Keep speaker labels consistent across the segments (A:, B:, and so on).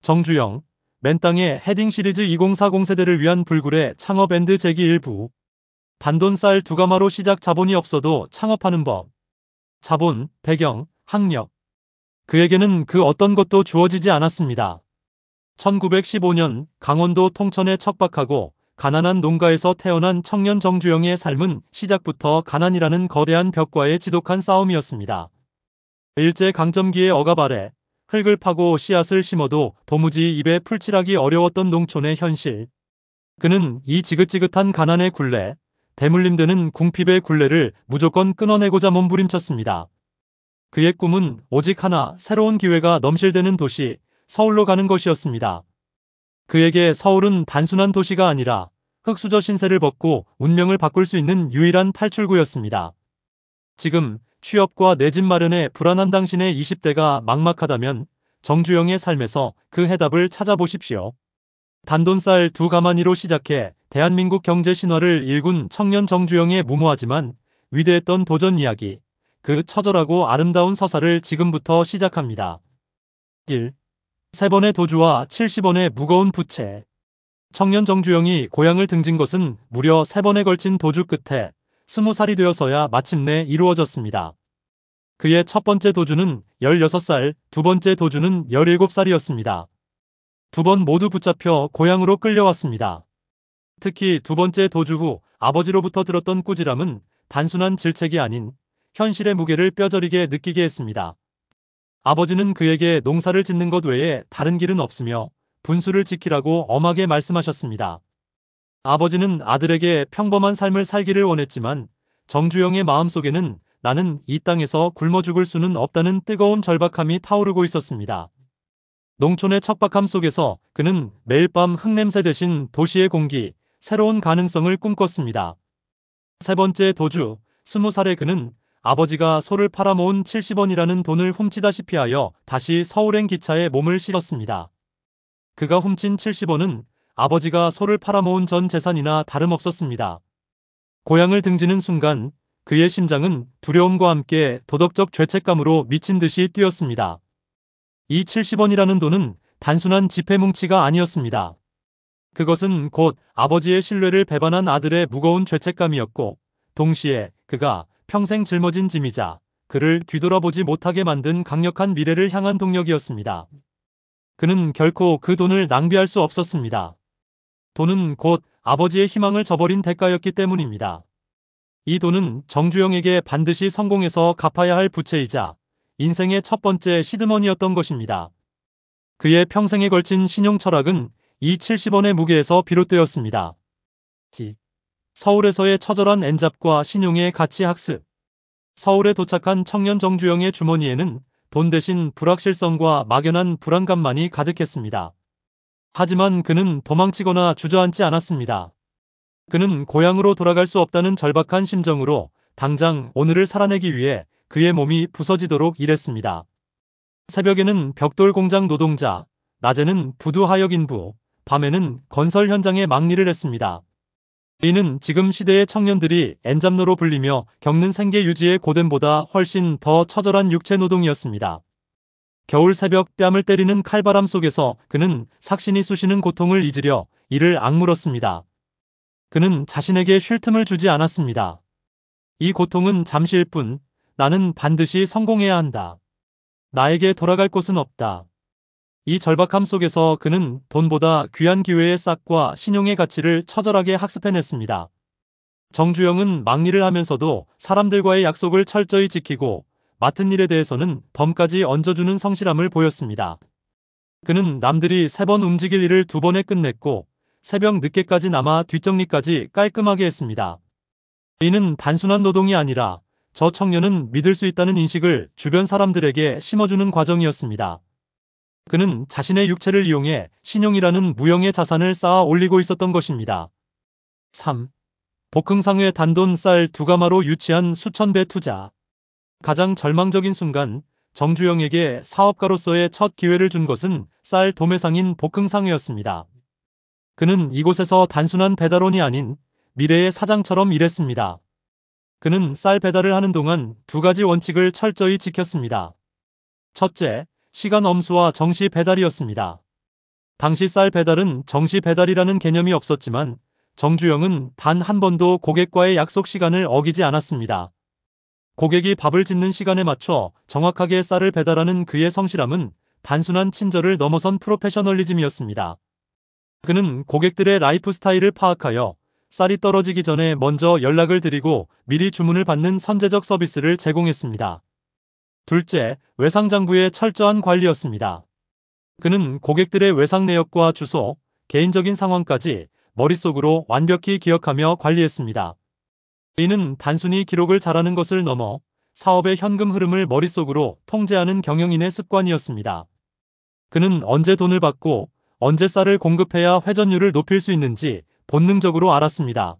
A: 정주영, 맨땅의 헤딩 시리즈 2040 세대를 위한 불굴의 창업 앤드 재기 일부. 단돈 쌀 두 가마로 시작. 자본이 없어도 창업하는 법. 자본, 배경, 학력. 그에게는 그 어떤 것도 주어지지 않았습니다. 1915년 강원도 통천에 척박하고 가난한 농가에서 태어난 청년 정주영의 삶은 시작부터 가난이라는 거대한 벽과의 지독한 싸움이었습니다. 일제강점기의 억압 아래 흙을 파고 씨앗을 심어도 도무지 입에 풀칠하기 어려웠던 농촌의 현실. 그는 이 지긋지긋한 가난의 굴레, 대물림되는 궁핍의 굴레를 무조건 끊어내고자 몸부림쳤습니다. 그의 꿈은 오직 하나, 새로운 기회가 넘실대는 도시, 서울로 가는 것이었습니다. 그에게 서울은 단순한 도시가 아니라 흙수저 신세를 벗고 운명을 바꿀 수 있는 유일한 탈출구였습니다. 지금 취업과 내 집 마련에 불안한 당신의 20대가 막막하다면 정주영의 삶에서 그 해답을 찾아보십시오. 단돈 쌀 두 가마니로 시작해 대한민국 경제 신화를 일군 청년 정주영의 무모하지만 위대했던 도전 이야기, 그 처절하고 아름다운 서사를 지금부터 시작합니다. 1. 3번의 도주와 70원의 무거운 부채. 청년 정주영이 고향을 등진 것은 무려 3번에 걸친 도주 끝에 20살이 되어서야 마침내 이루어졌습니다. 그의 첫 번째 도주는 16살, 두 번째 도주는 17살이었습니다. 두 번 모두 붙잡혀 고향으로 끌려왔습니다. 특히 두 번째 도주 후 아버지로부터 들었던 꾸지람은 단순한 질책이 아닌 현실의 무게를 뼈저리게 느끼게 했습니다. 아버지는 그에게 농사를 짓는 것 외에 다른 길은 없으며 분수를 지키라고 엄하게 말씀하셨습니다. 아버지는 아들에게 평범한 삶을 살기를 원했지만 정주영의 마음속에는 나는 이 땅에서 굶어 죽을 수는 없다는 뜨거운 절박함이 타오르고 있었습니다. 농촌의 척박함 속에서 그는 매일 밤 흙냄새 대신 도시의 공기, 새로운 가능성을 꿈꿨습니다. 세 번째 도주, 20살의 그는 아버지가 소를 팔아모은 70원이라는 돈을 훔치다시피 하여 다시 서울행 기차에 몸을 실었습니다. 그가 훔친 70원은 아버지가 소를 팔아모은 전 재산이나 다름없었습니다. 고향을 등지는 순간 그의 심장은 두려움과 함께 도덕적 죄책감으로 미친 듯이 뛰었습니다. 이 70원이라는 돈은 단순한 지폐 뭉치가 아니었습니다. 그것은 곧 아버지의 신뢰를 배반한 아들의 무거운 죄책감이었고, 동시에 그가 평생 짊어진 짐이자 그를 뒤돌아보지 못하게 만든 강력한 미래를 향한 동력이었습니다. 그는 결코 그 돈을 낭비할 수 없었습니다. 돈은 곧 아버지의 희망을 저버린 대가였기 때문입니다. 이 돈은 정주영에게 반드시 성공해서 갚아야 할 부채이자 인생의 첫 번째 시드머니였던 것입니다. 그의 평생에 걸친 신용 철학은 이 70원의 무게에서 비롯되었습니다. 서울에서의 처절한 엔잡과 신용의 가치 학습. 서울에 도착한 청년 정주영의 주머니에는 돈 대신 불확실성과 막연한 불안감만이 가득했습니다. 하지만 그는 도망치거나 주저앉지 않았습니다. 그는 고향으로 돌아갈 수 없다는 절박한 심정으로 당장 오늘을 살아내기 위해 그의 몸이 부서지도록 일했습니다. 새벽에는 벽돌 공장 노동자, 낮에는 부두 하역 인부, 밤에는 건설 현장에 막일을 했습니다. 이는 지금 시대의 청년들이 엔잡노로 불리며 겪는 생계 유지의 고됨보다 훨씬 더 처절한 육체 노동이었습니다. 겨울 새벽 뺨을 때리는 칼바람 속에서 그는 삭신이 쑤시는 고통을 잊으려 이를 악물었습니다. 그는 자신에게 쉴 틈을 주지 않았습니다. 이 고통은 잠시일 뿐, 나는 반드시 성공해야 한다. 나에게 돌아갈 곳은 없다. 이 절박함 속에서 그는 돈보다 귀한 기회의 싹과 신용의 가치를 처절하게 학습해냈습니다. 정주영은 막일을 하면서도 사람들과의 약속을 철저히 지키고 맡은 일에 대해서는 덤까지 얹어주는 성실함을 보였습니다. 그는 남들이 3번 움직일 일을 2번에 끝냈고 새벽 늦게까지 남아 뒷정리까지 깔끔하게 했습니다. 이는 단순한 노동이 아니라 저 청년은 믿을 수 있다는 인식을 주변 사람들에게 심어주는 과정이었습니다. 그는 자신의 육체를 이용해 신용이라는 무형의 자산을 쌓아 올리고 있었던 것입니다. 3. 복흥상회 단돈 쌀 두 가마로 유치한 수천 배 투자. 가장 절망적인 순간 정주영에게 사업가로서의 첫 기회를 준 것은 쌀 도매상인 복흥상회였습니다. 그는 이곳에서 단순한 배달원이 아닌 미래의 사장처럼 일했습니다. 그는 쌀 배달을 하는 동안 2가지 원칙을 철저히 지켰습니다. 첫째, 시간 엄수와 정시 배달이었습니다. 당시 쌀 배달은 정시 배달이라는 개념이 없었지만 정주영은 단 한 번도 고객과의 약속 시간을 어기지 않았습니다. 고객이 밥을 짓는 시간에 맞춰 정확하게 쌀을 배달하는 그의 성실함은 단순한 친절을 넘어선 프로페셔널리즘이었습니다. 그는 고객들의 라이프 스타일을 파악하여 쌀이 떨어지기 전에 먼저 연락을 드리고 미리 주문을 받는 선제적 서비스를 제공했습니다. 둘째, 외상장부의 철저한 관리였습니다. 그는 고객들의 외상 내역과 주소, 개인적인 상황까지 머릿속으로 완벽히 기억하며 관리했습니다. 이는 단순히 기록을 잘하는 것을 넘어 사업의 현금 흐름을 머릿속으로 통제하는 경영인의 습관이었습니다. 그는 언제 돈을 받고 언제 쌀을 공급해야 회전율을 높일 수 있는지 본능적으로 알았습니다.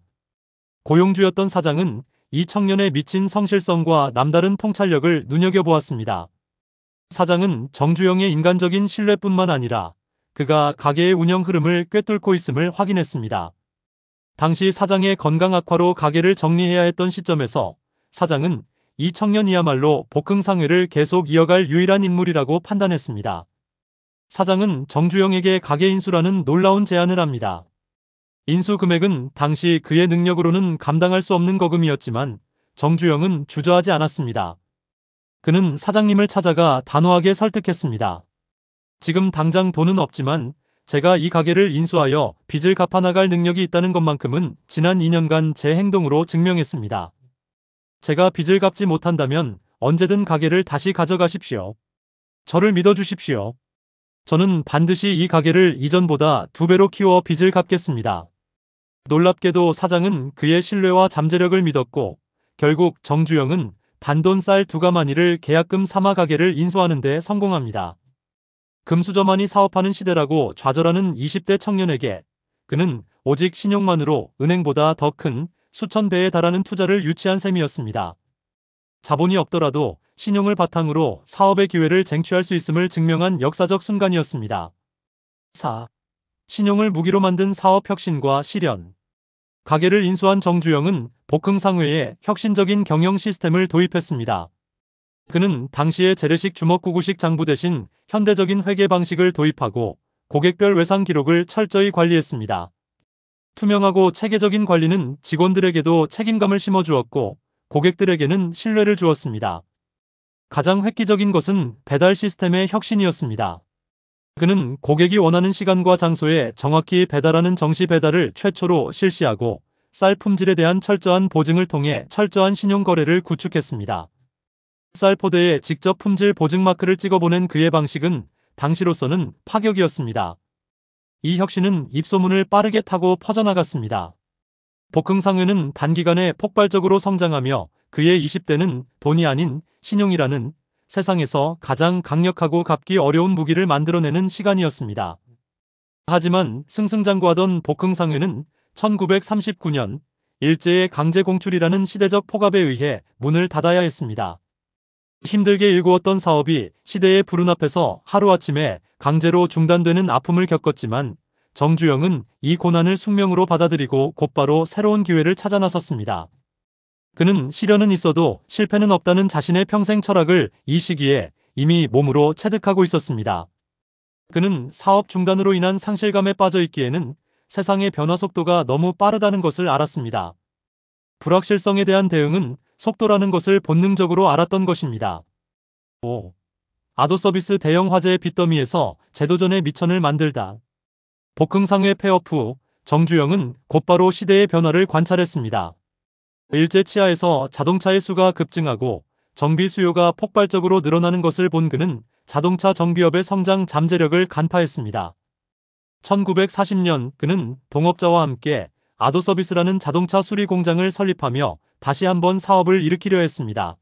A: 고용주였던 사장은 이 청년의 미친 성실성과 남다른 통찰력을 눈여겨보았습니다. 사장은 정주영의 인간적인 신뢰뿐만 아니라 그가 가게의 운영 흐름을 꿰뚫고 있음을 확인했습니다. 당시 사장의 건강 악화로 가게를 정리해야 했던 시점에서 사장은 이 청년이야말로 복흥상회를 계속 이어갈 유일한 인물이라고 판단했습니다. 사장은 정주영에게 가게 인수라는 놀라운 제안을 합니다. 인수 금액은 당시 그의 능력으로는 감당할 수 없는 거금이었지만 정주영은 주저하지 않았습니다. 그는 사장님을 찾아가 단호하게 설득했습니다. 지금 당장 돈은 없지만 제가 이 가게를 인수하여 빚을 갚아나갈 능력이 있다는 것만큼은 지난 2년간 제 행동으로 증명했습니다. 제가 빚을 갚지 못한다면 언제든 가게를 다시 가져가십시오. 저를 믿어주십시오. 저는 반드시 이 가게를 이전보다 2배로 키워 빚을 갚겠습니다. 놀랍게도 사장은 그의 신뢰와 잠재력을 믿었고 결국 정주영은 단돈 쌀 2가마니를 계약금 삼아 가게를 인수하는 데 성공합니다. 금수저만이 사업하는 시대라고 좌절하는 20대 청년에게 그는 오직 신용만으로 은행보다 더 큰 수천 배에 달하는 투자를 유치한 셈이었습니다. 자본이 없더라도 신용을 바탕으로 사업의 기회를 쟁취할 수 있음을 증명한 역사적 순간이었습니다. 4. 신용을 무기로 만든 사업 혁신과 실현. 가게를 인수한 정주영은 복흥상회에 혁신적인 경영 시스템을 도입했습니다. 그는 당시의 재래식 주먹구구식 장부 대신 현대적인 회계 방식을 도입하고 고객별 외상 기록을 철저히 관리했습니다. 투명하고 체계적인 관리는 직원들에게도 책임감을 심어주었고 고객들에게는 신뢰를 주었습니다. 가장 획기적인 것은 배달 시스템의 혁신이었습니다. 그는 고객이 원하는 시간과 장소에 정확히 배달하는 정시 배달을 최초로 실시하고 쌀 품질에 대한 철저한 보증을 통해 철저한 신용 거래를 구축했습니다. 쌀 포대에 직접 품질 보증 마크를 찍어보낸 그의 방식은 당시로서는 파격이었습니다. 이 혁신은 입소문을 빠르게 타고 퍼져나갔습니다. 복흥상회는 단기간에 폭발적으로 성장하며 그의 20대는 돈이 아닌 신용이라는 세상에서 가장 강력하고 갚기 어려운 무기를 만들어내는 시간이었습니다. 하지만 승승장구하던 복흥상회는 1939년 일제의 강제 공출이라는 시대적 폭압에 의해 문을 닫아야 했습니다. 힘들게 일구었던 사업이 시대의 불운 앞에서 하루아침에 강제로 중단되는 아픔을 겪었지만 정주영은 이 고난을 숙명으로 받아들이고 곧바로 새로운 기회를 찾아 나섰습니다. 그는 시련은 있어도 실패는 없다는 자신의 평생 철학을 이 시기에 이미 몸으로 체득하고 있었습니다. 그는 사업 중단으로 인한 상실감에 빠져 있기에는 세상의 변화 속도가 너무 빠르다는 것을 알았습니다. 불확실성에 대한 대응은 속도라는 것을 본능적으로 알았던 것입니다. 5. 아도서비스 대형 화재의 빚더미에서 제도전의 미천을 만들다. 복흥상회 폐업 후 정주영은 곧바로 시대의 변화를 관찰했습니다. 일제 치하에서 자동차의 수가 급증하고 정비 수요가 폭발적으로 늘어나는 것을 본 그는 자동차 정비업의 성장 잠재력을 간파했습니다. 1940년 그는 동업자와 함께 아도서비스라는 자동차 수리 공장을 설립하며 다시 한번 사업을 일으키려 했습니다.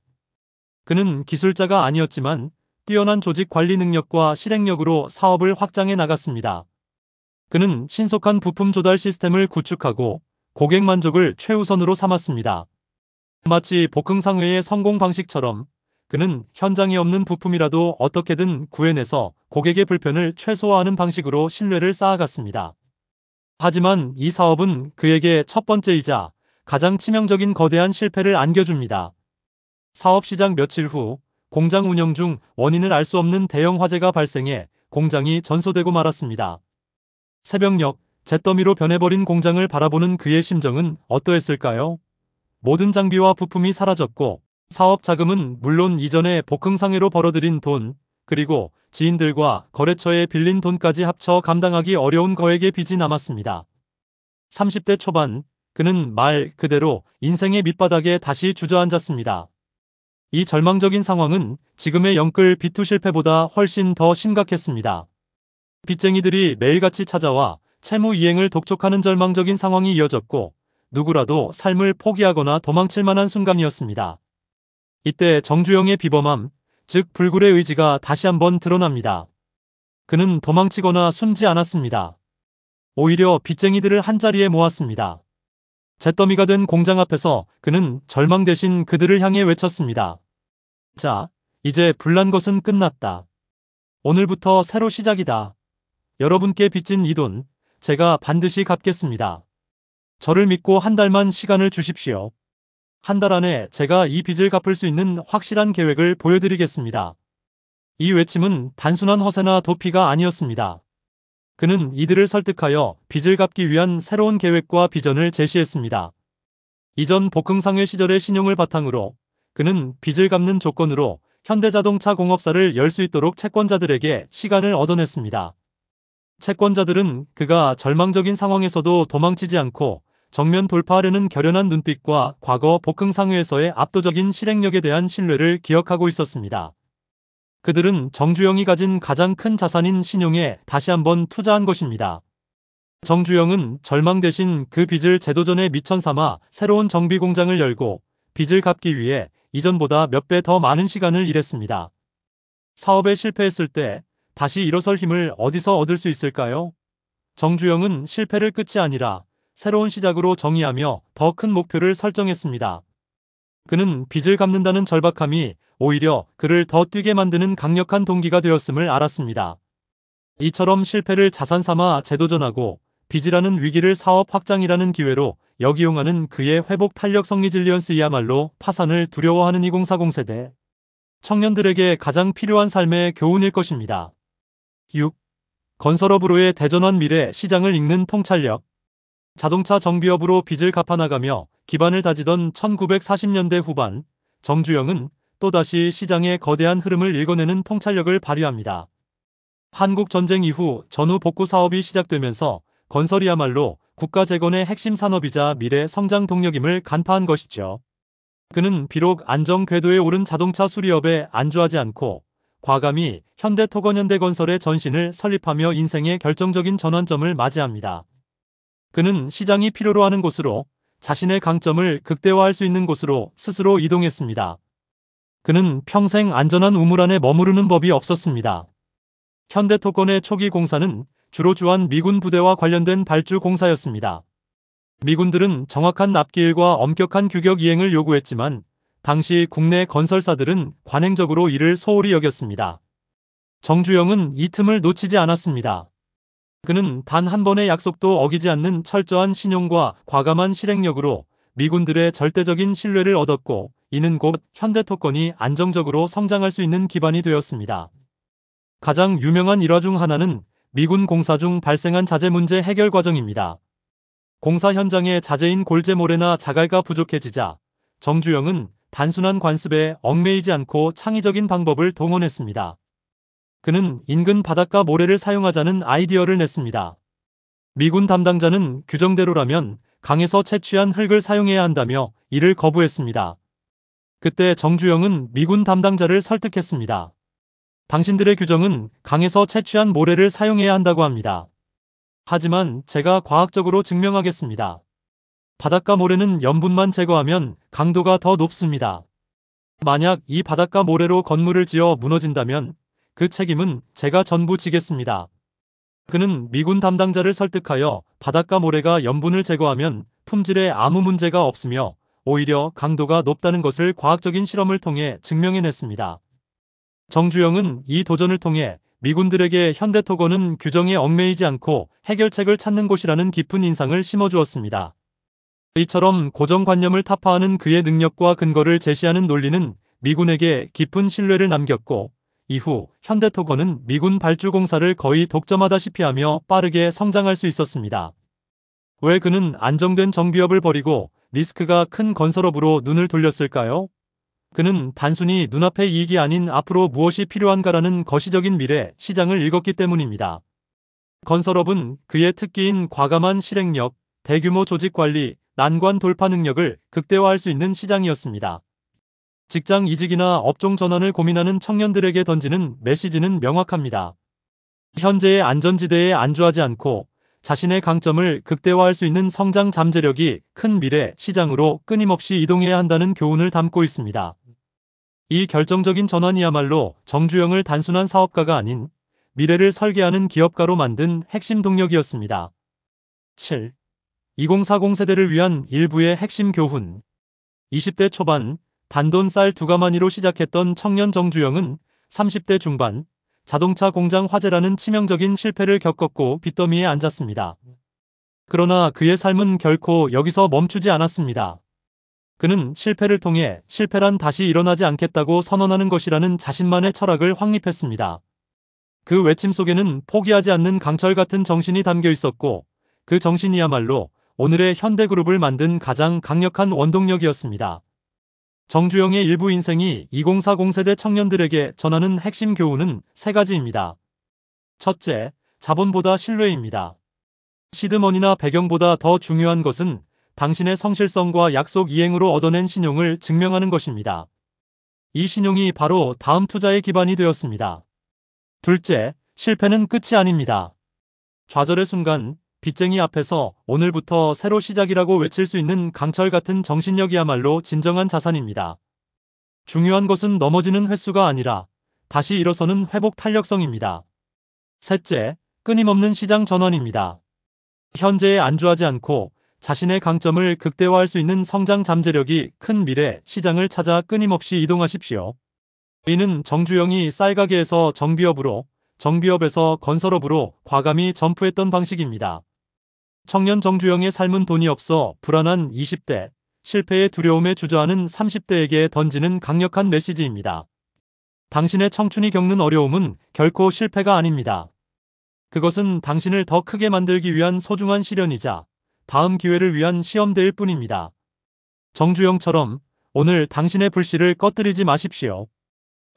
A: 그는 기술자가 아니었지만 뛰어난 조직 관리 능력과 실행력으로 사업을 확장해 나갔습니다. 그는 신속한 부품 조달 시스템을 구축하고 고객 만족을 최우선으로 삼았습니다. 마치 복흥상회의 성공 방식처럼 그는 현장에 없는 부품이라도 어떻게든 구해내서 고객의 불편을 최소화하는 방식으로 신뢰를 쌓아갔습니다. 하지만 이 사업은 그에게 첫 번째이자 가장 치명적인 거대한 실패를 안겨줍니다. 사업 시작 며칠 후 공장 운영 중 원인을 알 수 없는 대형 화재가 발생해 공장이 전소되고 말았습니다. 새벽녘 잿더미로 변해버린 공장을 바라보는 그의 심정은 어떠했을까요? 모든 장비와 부품이 사라졌고 사업 자금은 물론 이전에 복흥상회로 벌어들인 돈, 그리고 지인들과 거래처에 빌린 돈까지 합쳐 감당하기 어려운 거액의 빚이 남았습니다. 30대 초반, 그는 말 그대로 인생의 밑바닥에 다시 주저앉았습니다. 이 절망적인 상황은 지금의 영끌 비투 실패보다 훨씬 더 심각했습니다. 빚쟁이들이 매일같이 찾아와 채무 이행을 독촉하는 절망적인 상황이 이어졌고 누구라도 삶을 포기하거나 도망칠 만한 순간이었습니다. 이때 정주영의 비범함, 즉 불굴의 의지가 다시 한번 드러납니다. 그는 도망치거나 숨지 않았습니다. 오히려 빚쟁이들을 한자리에 모았습니다. 잿더미가 된 공장 앞에서 그는 절망 대신 그들을 향해 외쳤습니다. 자, 이제 불난 것은 끝났다. 오늘부터 새로 시작이다. 여러분께 빚진 이 돈, 제가 반드시 갚겠습니다. 저를 믿고 한 달만 시간을 주십시오. 한 달 안에 제가 이 빚을 갚을 수 있는 확실한 계획을 보여드리겠습니다. 이 외침은 단순한 허세나 도피가 아니었습니다. 그는 이들을 설득하여 빚을 갚기 위한 새로운 계획과 비전을 제시했습니다. 이전 복흥상회 시절의 신용을 바탕으로 그는 빚을 갚는 조건으로 현대자동차 공업사를 열 수 있도록 채권자들에게 시간을 얻어냈습니다. 채권자들은 그가 절망적인 상황에서도 도망치지 않고 정면 돌파하려는 결연한 눈빛과 과거 복흥상회에서의 압도적인 실행력에 대한 신뢰를 기억하고 있었습니다. 그들은 정주영이 가진 가장 큰 자산인 신용에 다시 한번 투자한 것입니다. 정주영은 절망 대신 그 빚을 제도전에 미천 삼아 새로운 정비 공장을 열고 빚을 갚기 위해 이전보다 몇 배 더 많은 시간을 일했습니다. 사업에 실패했을 때 다시 일어설 힘을 어디서 얻을 수 있을까요? 정주영은 실패를 끝이 아니라 새로운 시작으로 정의하며 더 큰 목표를 설정했습니다. 그는 빚을 갚는다는 절박함이 오히려 그를 더 뛰게 만드는 강력한 동기가 되었음을 알았습니다. 이처럼 실패를 자산 삼아 재도전하고 빚이라는 위기를 사업 확장이라는 기회로 역이용하는 그의 회복 탄력 성리질리언스이야말로 파산을 두려워하는 2040 세대 청년들에게 가장 필요한 삶의 교훈일 것입니다. 6. 건설업으로의 대전환 미래 시장을 읽는 통찰력. 자동차 정비업으로 빚을 갚아나가며 기반을 다지던 1940년대 후반, 정주영은 또다시 시장의 거대한 흐름을 읽어내는 통찰력을 발휘합니다. 한국전쟁 이후 전후 복구 사업이 시작되면서 건설이야말로 국가 재건의 핵심 산업이자 미래 성장 동력임을 간파한 것이죠. 그는 비록 안정 궤도에 오른 자동차 수리업에 안주하지 않고 과감히 현대토건현대건설의 전신을 설립하며 인생의 결정적인 전환점을 맞이합니다. 그는 시장이 필요로 하는 곳으로, 자신의 강점을 극대화할 수 있는 곳으로 스스로 이동했습니다. 그는 평생 안전한 우물 안에 머무르는 법이 없었습니다. 현대토건의 초기 공사는 주로 주한 미군 부대와 관련된 발주 공사였습니다. 미군들은 정확한 납기일과 엄격한 규격 이행을 요구했지만 당시 국내 건설사들은 관행적으로 이를 소홀히 여겼습니다. 정주영은 이 틈을 놓치지 않았습니다. 그는 단 한 번의 약속도 어기지 않는 철저한 신용과 과감한 실행력으로 미군들의 절대적인 신뢰를 얻었고 이는 곧 현대토건이 안정적으로 성장할 수 있는 기반이 되었습니다. 가장 유명한 일화 중 하나는 미군 공사 중 발생한 자재 문제 해결 과정입니다. 공사 현장에 자재인 골재모래나 자갈가 부족해지자 정주영은 단순한 관습에 얽매이지 않고 창의적인 방법을 동원했습니다. 그는 인근 바닷가 모래를 사용하자는 아이디어를 냈습니다. 미군 담당자는 규정대로라면 강에서 채취한 흙을 사용해야 한다며 이를 거부했습니다. 그때 정주영은 미군 담당자를 설득했습니다. 당신들의 규정은 강에서 채취한 모래를 사용해야 한다고 합니다. 하지만 제가 과학적으로 증명하겠습니다. 바닷가 모래는 염분만 제거하면 강도가 더 높습니다. 만약 이 바닷가 모래로 건물을 지어 무너진다면 그 책임은 제가 전부 지겠습니다. 그는 미군 담당자를 설득하여 바닷가 모래가 염분을 제거하면 품질에 아무 문제가 없으며 오히려 강도가 높다는 것을 과학적인 실험을 통해 증명해냈습니다. 정주영은 이 도전을 통해 미군들에게 현대토건은 규정에 얽매이지 않고 해결책을 찾는 곳이라는 깊은 인상을 심어주었습니다. 이처럼 고정관념을 타파하는 그의 능력과 근거를 제시하는 논리는 미군에게 깊은 신뢰를 남겼고 이후 현대토건은 미군 발주 공사를 거의 독점하다시피 하며 빠르게 성장할 수 있었습니다. 왜 그는 안정된 정비업을 버리고 리스크가 큰 건설업으로 눈을 돌렸을까요? 그는 단순히 눈앞의 이익이 아닌 앞으로 무엇이 필요한가라는 거시적인 미래 시장을 읽었기 때문입니다. 건설업은 그의 특기인 과감한 실행력, 대규모 조직 관리, 난관 돌파 능력을 극대화할 수 있는 시장이었습니다. 직장 이직이나 업종 전환을 고민하는 청년들에게 던지는 메시지는 명확합니다. 현재의 안전지대에 안주하지 않고 자신의 강점을 극대화할 수 있는 성장 잠재력이 큰 미래 시장으로 끊임없이 이동해야 한다는 교훈을 담고 있습니다. 이 결정적인 전환이야말로 정주영을 단순한 사업가가 아닌 미래를 설계하는 기업가로 만든 핵심 동력이었습니다. 7. 2040 세대를 위한 일부의 핵심 교훈. 20대 초반 단돈 쌀 두 가마니로 시작했던 청년 정주영은 30대 중반 자동차 공장 화재라는 치명적인 실패를 겪었고 빚더미에 앉았습니다. 그러나 그의 삶은 결코 여기서 멈추지 않았습니다. 그는 실패를 통해 실패란 다시 일어나지 않겠다고 선언하는 것이라는 자신만의 철학을 확립했습니다. 그 외침 속에는 포기하지 않는 강철 같은 정신이 담겨 있었고 그 정신이야말로 오늘의 현대그룹을 만든 가장 강력한 원동력이었습니다. 정주영의 일부 인생이 2040 세대 청년들에게 전하는 핵심 교훈은 세 가지입니다. 첫째, 자본보다 신뢰입니다. 시드머니나 배경보다 더 중요한 것은 당신의 성실성과 약속 이행으로 얻어낸 신용을 증명하는 것입니다. 이 신용이 바로 다음 투자의 기반이 되었습니다. 둘째, 실패는 끝이 아닙니다. 좌절의 순간, 빚쟁이 앞에서 오늘부터 새로 시작이라고 외칠 수 있는 강철 같은 정신력이야말로 진정한 자산입니다. 중요한 것은 넘어지는 횟수가 아니라 다시 일어서는 회복 탄력성입니다. 셋째, 끊임없는 시장 전환입니다. 현재에 안주하지 않고 자신의 강점을 극대화할 수 있는 성장 잠재력이 큰 미래 시장을 찾아 끊임없이 이동하십시오. 이는 정주영이 쌀가게에서 정비업으로, 정비업에서 건설업으로 과감히 점프했던 방식입니다. 청년 정주영의 삶은 돈이 없어 불안한 20대, 실패의 두려움에 주저하는 30대에게 던지는 강력한 메시지입니다. 당신의 청춘이 겪는 어려움은 결코 실패가 아닙니다. 그것은 당신을 더 크게 만들기 위한 소중한 시련이자 다음 기회를 위한 시험대일 뿐입니다. 정주영처럼 오늘 당신의 불씨를 꺼뜨리지 마십시오.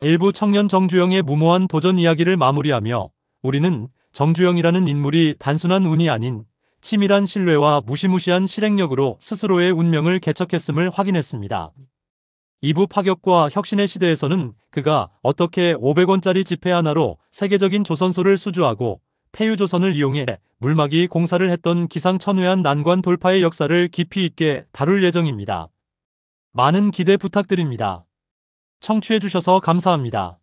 A: 일부 청년 정주영의 무모한 도전 이야기를 마무리하며 우리는 정주영이라는 인물이 단순한 운이 아닌 치밀한 신뢰와 무시무시한 실행력으로 스스로의 운명을 개척했음을 확인했습니다. 2부 파격과 혁신의 시대에서는 그가 어떻게 500원짜리 지폐 하나로 세계적인 조선소를 수주하고 폐유조선을 이용해 물막이 공사를 했던 기상천외한 난관 돌파의 역사를 깊이 있게 다룰 예정입니다. 많은 기대 부탁드립니다. 청취해주셔서 감사합니다.